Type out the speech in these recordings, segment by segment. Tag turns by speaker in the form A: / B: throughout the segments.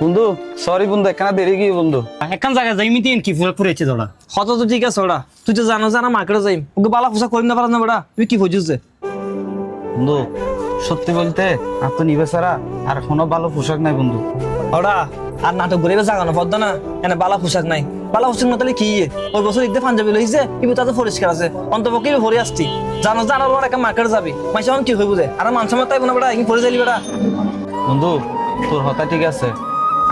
A: বন্ধু সরি বন্ধু একখানা দেরি গিয়ে বন্ধু
B: একখান জায়গায় যাই মিতি কি ফুরেছে তোরা
C: হত তো ঠিক আছে ওরা তুই তো জানো জানা মার্কেটে যাই ওকে বালা পোশাক করিম না পারা না বেড়া তুই কি বুঝছিস যে
A: বন্ধু সত্যি বলতে আর তো নিবে ছাড়া আর কোনো ভালো পোশাক নাই বন্ধু।
C: ওরা আর নাটক ঘুরে জাগানো পদ্মা না এনে বালা পোশাক নাই বালা পোশাক না তাহলে কি ওই বছর ঈদে পাঞ্জাবি লইছে ইবু তাতে পরিষ্কার আছে অন্তপক্ষে ভরে আসতি জানো জানার ওর একটা মার্কেটে যাবি মাইসা কি হইব যে আর মানুষ আমার তাই না বেড়া কি পরে যাইলি বেড়া
A: বন্ধু তোর হতা ঠিক আছে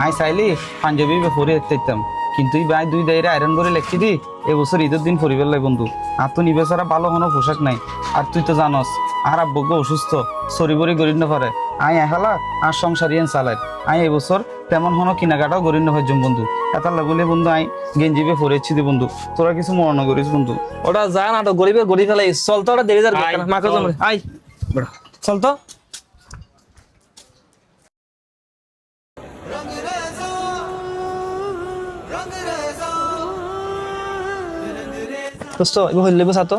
A: আই চাইলি পাঞ্জাবি পরে দিতাম কিন্তু এই ভাই দুই দাইরে আয়রন করে লেখি দি এবছর ঈদের দিন পরিবার লাই বন্ধু আর তো নিবে ছাড়া ভালো কোনো পোশাক নাই আর তুই তো জানস আর আব্বকে অসুস্থ সরি বরি গরিব না পারে আই এহালা আর সংসারিয়ান চালাই আই এবছর তেমন কোনো কেনাকাটাও গরিব না হইজম বন্ধু এটা লাগলে বন্ধু আই গেঞ্জিবে পরেছি দি বন্ধু তোরা কিছু মনে করিস বন্ধু।
C: ওটা যা নাটক গরিবের গরিব ফেলাই চল তো ওটা দেরি যার মাকে জমে আই বেড়া চল তো দোস্ত এবার হইলে বসা তো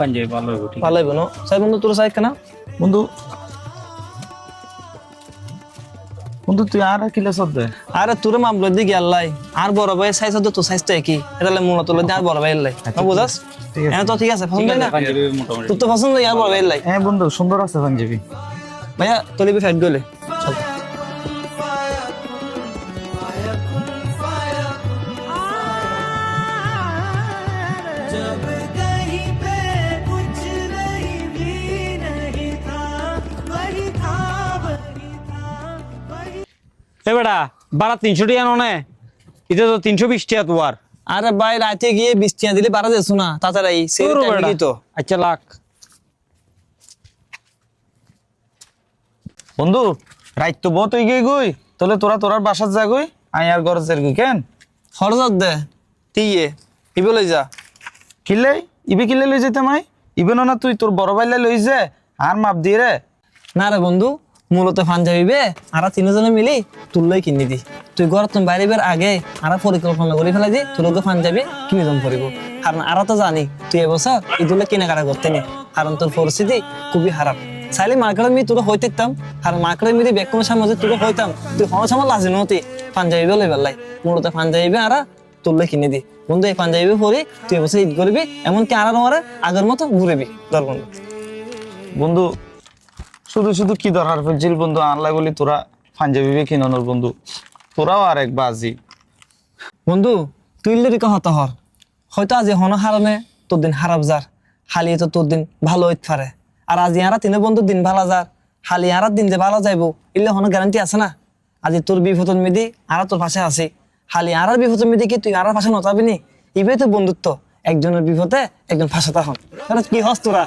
B: পাঞ্জাবি ভালো হবে ঠিক
C: ভালো হইব না সাই বন্ধু তোর সাইড কেনা
A: বন্ধু বন্ধু তুই আর কিলে সদ দে
C: আরে তোর মামলা দিকে আল্লাহ আর বড় ভাই সাইজ তো তোর সাইজ তো একই এটা মূলত আর বড় ভাই আল্লাহ না বুঝাস হ্যাঁ তো ঠিক আছে পছন্দ না
B: পাঞ্জাবি মোটামুটি
C: তোর তো পছন্দ আর বড় ভাই আল্লাহ
A: হ্যাঁ বন্ধু সুন্দর আছে পাঞ্জাবি
C: ভাইয়া তলিবি ফ্যাট গলে চল
B: এ বেটা বারা 300 টাকা নে এটা তো 320 টাকা তোর
C: আরে ভাই রাতে গিয়ে 20 টাকা দিলে বাড়া যাচ্ছ না তাড়াতাড়ি সেই টাইমে তো
B: আচ্ছা লাখ
A: বন্ধু রাইত তো বহুত হয়ে গই তাহলে তোরার বাসার যা গই আই আর গরজের গই কেন
C: খরচ দে তিয়ে ইবে লই যা
A: কিলে ইবে কিলে লই যেতে মাই ইবে না তুই তোর বড় ভাইলে লই যে আর মাপ দিয়ে রে
C: না রে বন্ধু মূলত পাঞ্জাবি বে আর তিনজনে মিলি তুললেই কিনে দি তুই ঘর তুমি বাইরে বের আগে আর পরিকল্পনা করে ফেলাই দি তোর লোকে পাঞ্জাবি কিনে জম করিব কারণ আর তো জানি তুই এবছর ঈদুলে কেনাকাটা করতে নি কারণ তোর পরিস্থিতি খুবই খারাপ চাইলে মার্কেটের মি তোরা হইতাম আর মার্কেটের মি বেকুমের সামনে তোরা হইতাম তুই হওয়ার সময় লাজে নতি পাঞ্জাবি লই বেলাই মূলত পাঞ্জাবি আর তুললে কিনে দি বন্ধু এই পাঞ্জাবি পরি তুই এবছর ঈদ করবি এমনকি আর আগের মতো ঘুরেবি ধর বন্ধু
A: বন্ধু শুধু শুধু কি দরকার পড়ছিল বন্ধু আনলা বলি তোরা পাঞ্জাবি কিনানোর বন্ধু তোরাও আর এক বাজি
C: বন্ধু তুই লিরিকা হত হর হয়তো আজি হন হারানে তোর দিন হারাপ যার হালিয়ে তো তোর দিন ভালো হইতে পারে আর আজি আরা তিনে বন্ধু দিন ভালো যার হালি আর দিন যে ভালো যাইব ইলে হন গ্যারান্টি আছে না আজি তোর বিপদন মিদি আর তোর পাশে আছে হালি আর বিপদন মিদি কি তুই আর পাশে নতাবি নি ইবে তো বন্ধুত্ব একজনের বিপদে একজন ফাঁসে তখন কি হস তোরা